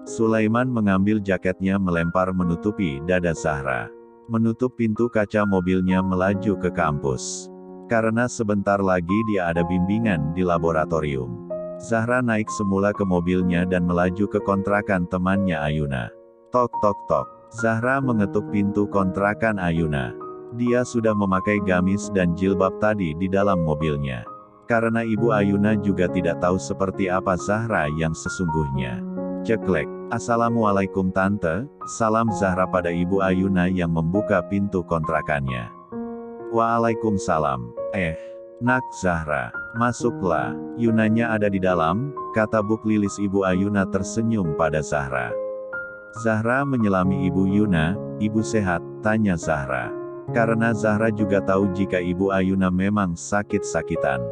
Sulaiman mengambil jaketnya melempar menutupi dada Zahra. Menutup pintu kaca mobilnya melaju ke kampus. Karena sebentar lagi dia ada bimbingan di laboratorium. Zahra naik semula ke mobilnya dan melaju ke kontrakan temannya Ayuna. Tok tok tok. Zahra mengetuk pintu kontrakan Ayuna. Dia sudah memakai gamis dan jilbab tadi di dalam mobilnya. Karena Ibu Ayuna juga tidak tahu seperti apa Zahra yang sesungguhnya. Ceklek. Assalamualaikum Tante, salam Zahra pada Ibu Ayuna yang membuka pintu kontrakannya. Waalaikumsalam. Nak Zahra, masuklah. Yunanya ada di dalam, kata Buk Lilis. Ibu Ayuna tersenyum pada Zahra. Zahra menyelami Ibu Yuna. Ibu sehat, tanya Zahra. Karena Zahra juga tahu jika Ibu Ayuna memang sakit-sakitan.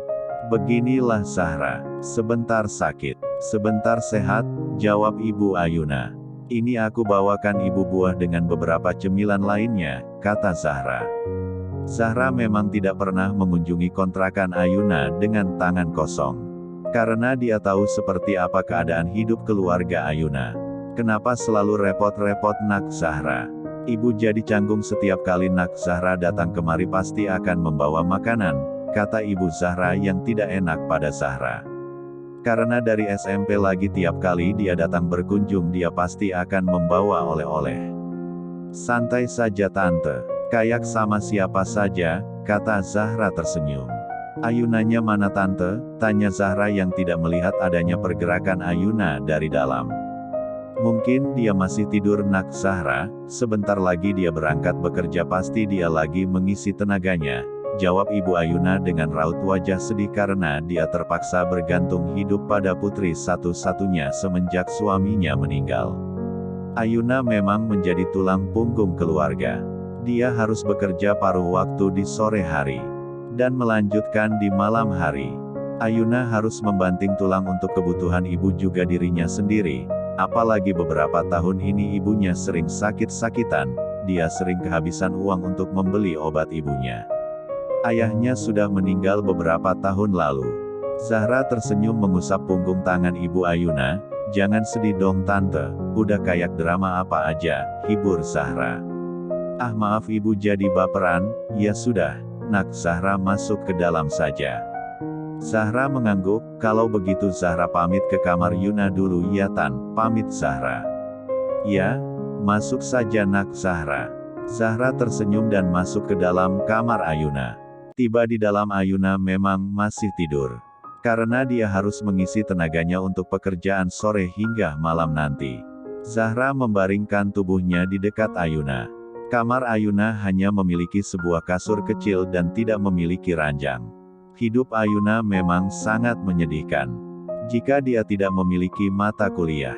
Beginilah Zahra, sebentar sakit, sebentar sehat, jawab Ibu Ayuna. Ini aku bawakan ibu buah dengan beberapa cemilan lainnya, kata Zahra. Zahra memang tidak pernah mengunjungi kontrakan Ayuna dengan tangan kosong. Karena dia tahu seperti apa keadaan hidup keluarga Ayuna. Kenapa selalu repot-repot nak Zahra? Ibu jadi canggung setiap kali nak Zahra datang kemari pasti akan membawa makanan, kata Ibu Zahra yang tidak enak pada Zahra. Karena dari SMP lagi tiap kali dia datang berkunjung dia pasti akan membawa oleh-oleh. Santai saja Tante, kayak sama siapa saja, kata Zahra tersenyum. Ayunanya mana Tante? Tanya Zahra yang tidak melihat adanya pergerakan Ayuna dari dalam. Mungkin dia masih tidur nak Zahra, sebentar lagi dia berangkat bekerja pasti dia lagi mengisi tenaganya, jawab Ibu Ayuna dengan raut wajah sedih karena dia terpaksa bergantung hidup pada putri satu-satunya semenjak suaminya meninggal. Ayuna memang menjadi tulang punggung keluarga. Dia harus bekerja paruh waktu di sore hari, dan melanjutkan di malam hari. Ayuna harus membanting tulang untuk kebutuhan ibu juga dirinya sendiri. Apalagi beberapa tahun ini ibunya sering sakit-sakitan, dia sering kehabisan uang untuk membeli obat ibunya. Ayahnya sudah meninggal beberapa tahun lalu. Zahra tersenyum mengusap punggung tangan Ibu Ayuna. Jangan sedih dong Tante, udah kayak drama apa aja, hibur Zahra. Ah maaf ibu jadi baperan, ya sudah, nak Zahra masuk ke dalam saja. Zahra mengangguk, kalau begitu Zahra pamit ke kamar Yuna dulu ya Tan, pamit Zahra. Ya, masuk saja nak Zahra. Zahra tersenyum dan masuk ke dalam kamar Ayuna. Tiba di dalam Ayuna memang masih tidur. Karena dia harus mengisi tenaganya untuk pekerjaan sore hingga malam nanti. Zahra membaringkan tubuhnya di dekat Ayuna. Kamar Ayuna hanya memiliki sebuah kasur kecil dan tidak memiliki ranjang. Hidup Ayuna memang sangat menyedihkan. Jika dia tidak memiliki mata kuliah,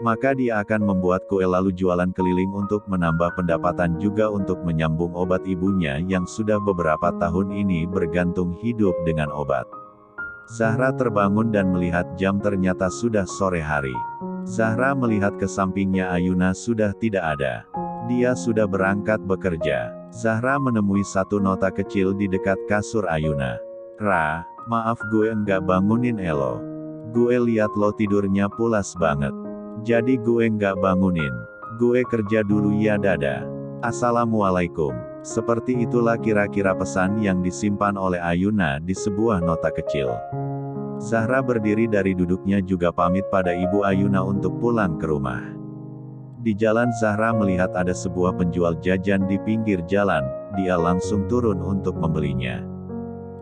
maka dia akan membuat kue lalu jualan keliling untuk menambah pendapatan juga untuk menyambung obat ibunya yang sudah beberapa tahun ini bergantung hidup dengan obat. Zahra terbangun dan melihat jam ternyata sudah sore hari. Zahra melihat ke sampingnya Ayuna sudah tidak ada. Dia sudah berangkat bekerja. Zahra menemui satu nota kecil di dekat kasur Ayuna. Ra, maaf gue enggak bangunin elo. Gue liat lo tidurnya pulas banget. Jadi gue enggak bangunin. Gue kerja dulu ya dada. Assalamualaikum. Seperti itulah kira-kira pesan yang disimpan oleh Ayuna di sebuah nota kecil. Zahra berdiri dari duduknya juga pamit pada Ibu Ayuna untuk pulang ke rumah. Di jalan Zahra melihat ada sebuah penjual jajan di pinggir jalan, dia langsung turun untuk membelinya.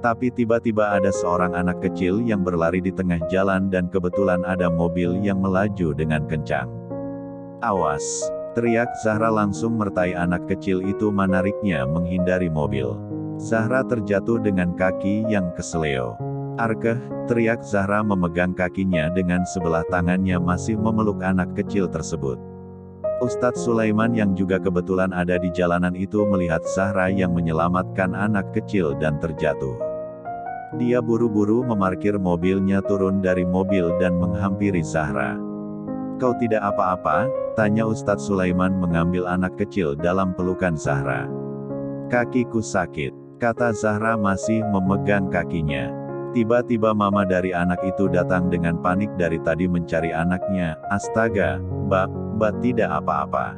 Tapi tiba-tiba ada seorang anak kecil yang berlari di tengah jalan dan kebetulan ada mobil yang melaju dengan kencang. Awas! Teriak Zahra langsung mertai anak kecil itu menariknya menghindari mobil. Zahra terjatuh dengan kaki yang keseleo. Arkeh! Teriak Zahra memegang kakinya dengan sebelah tangannya masih memeluk anak kecil tersebut. Ustadz Sulaiman yang juga kebetulan ada di jalanan itu melihat Zahra yang menyelamatkan anak kecil dan terjatuh. Dia buru-buru memarkir mobilnya turun dari mobil dan menghampiri Zahra. Kau tidak apa-apa? Tanya Ustadz Sulaiman mengambil anak kecil dalam pelukan Zahra. Kakiku sakit, kata Zahra masih memegang kakinya. Tiba-tiba mama dari anak itu datang dengan panik dari tadi mencari anaknya. Astaga, Mbak tidak apa-apa.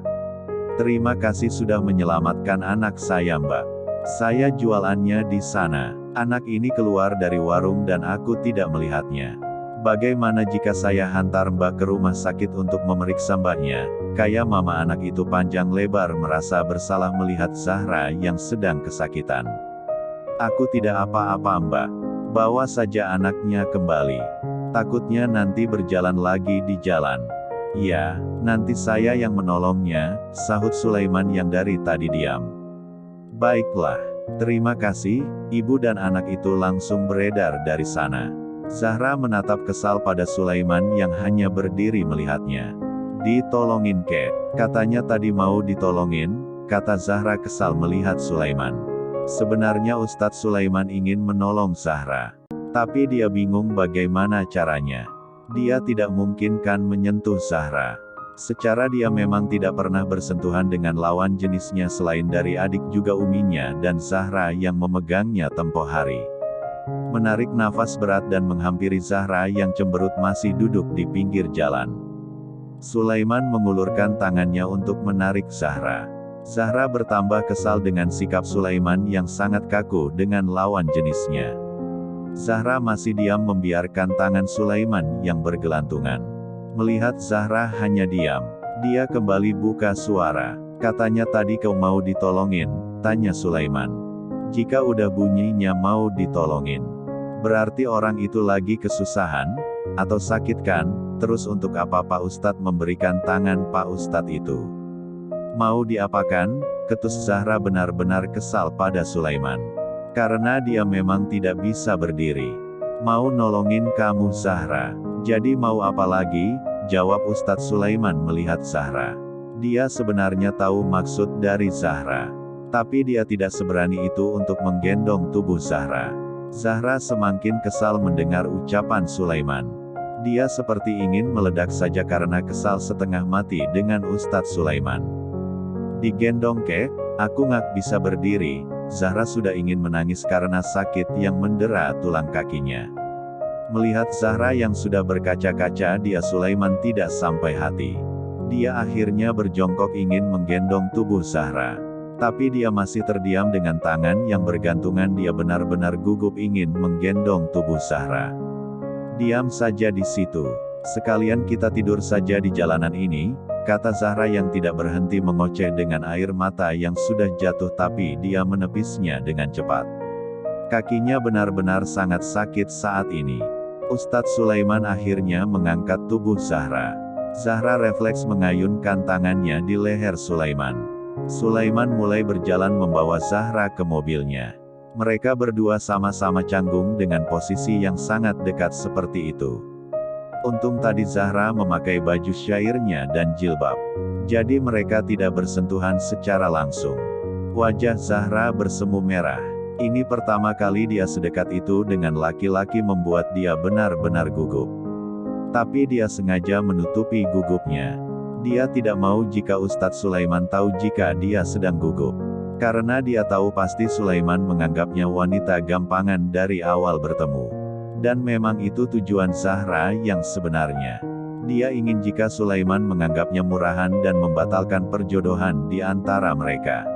Terima kasih sudah menyelamatkan anak saya Mbak. Saya jualannya di sana. Anak ini keluar dari warung dan aku tidak melihatnya. Bagaimana jika saya hantar Mbak ke rumah sakit untuk memeriksa Mbaknya? Kayak mama anak itu panjang lebar merasa bersalah melihat Zahra yang sedang kesakitan. Aku tidak apa-apa Mbak. Bawa saja anaknya kembali. Takutnya nanti berjalan lagi di jalan. Ya, nanti saya yang menolongnya, sahut Sulaiman yang dari tadi diam. Baiklah, terima kasih, ibu dan anak itu langsung beredar dari sana. Zahra menatap kesal pada Sulaiman yang hanya berdiri melihatnya. Ditolongin kek, katanya tadi mau ditolongin, kata Zahra kesal melihat Sulaiman. Sebenarnya Ustadz Sulaiman ingin menolong Zahra. Tapi dia bingung bagaimana caranya. Dia tidak mungkin kan menyentuh Zahra. Secara dia memang tidak pernah bersentuhan dengan lawan jenisnya selain dari adik juga uminya dan Zahra yang memegangnya tempo hari. Menarik nafas berat dan menghampiri Zahra yang cemberut masih duduk di pinggir jalan. Sulaiman mengulurkan tangannya untuk menarik Zahra. Zahra bertambah kesal dengan sikap Sulaiman yang sangat kaku dengan lawan jenisnya. Zahra masih diam membiarkan tangan Sulaiman yang bergelantungan. Melihat Zahra hanya diam, dia kembali buka suara. Katanya tadi kau mau ditolongin, tanya Sulaiman. Jika udah bunyinya mau ditolongin, berarti orang itu lagi kesusahan, atau sakit kan? Terus untuk apa Pak Ustadz memberikan tangan Pak Ustadz itu? Mau diapakan? Ketus Zahra benar-benar kesal pada Sulaiman. Karena dia memang tidak bisa berdiri. Mau nolongin kamu Zahra. Jadi mau apa lagi? Jawab Ustadz Sulaiman melihat Zahra. Dia sebenarnya tahu maksud dari Zahra. Tapi dia tidak seberani itu untuk menggendong tubuh Zahra. Zahra semakin kesal mendengar ucapan Sulaiman. Dia seperti ingin meledak saja karena kesal setengah mati dengan Ustadz Sulaiman. Digendong kek, aku nggak bisa berdiri. Zahra sudah ingin menangis karena sakit yang mendera tulang kakinya. Melihat Zahra yang sudah berkaca-kaca dia Sulaiman tidak sampai hati. Dia akhirnya berjongkok ingin menggendong tubuh Zahra. Tapi dia masih terdiam dengan tangan yang bergantungan dia benar-benar gugup ingin menggendong tubuh Zahra. Diam saja di situ. Sekalian kita tidur saja di jalanan ini, kata Zahra yang tidak berhenti mengoceh dengan air mata yang sudah jatuh tapi dia menepisnya dengan cepat. Kakinya benar-benar sangat sakit saat ini. Ustadz Sulaiman akhirnya mengangkat tubuh Zahra. Zahra refleks mengayunkan tangannya di leher Sulaiman. Sulaiman mulai berjalan membawa Zahra ke mobilnya. Mereka berdua sama-sama canggung dengan posisi yang sangat dekat seperti itu. Untung tadi Zahra memakai baju syairnya dan jilbab. Jadi mereka tidak bersentuhan secara langsung. Wajah Zahra bersemu merah. Ini pertama kali dia sedekat itu dengan laki-laki membuat dia benar-benar gugup. Tapi dia sengaja menutupi gugupnya. Dia tidak mau jika Ustadz Sulaiman tahu jika dia sedang gugup. Karena dia tahu pasti Sulaiman menganggapnya wanita gampangan dari awal bertemu. Dan memang itu tujuan Zahra yang sebenarnya. Dia ingin jika Sulaiman menganggapnya murahan dan membatalkan perjodohan di antara mereka.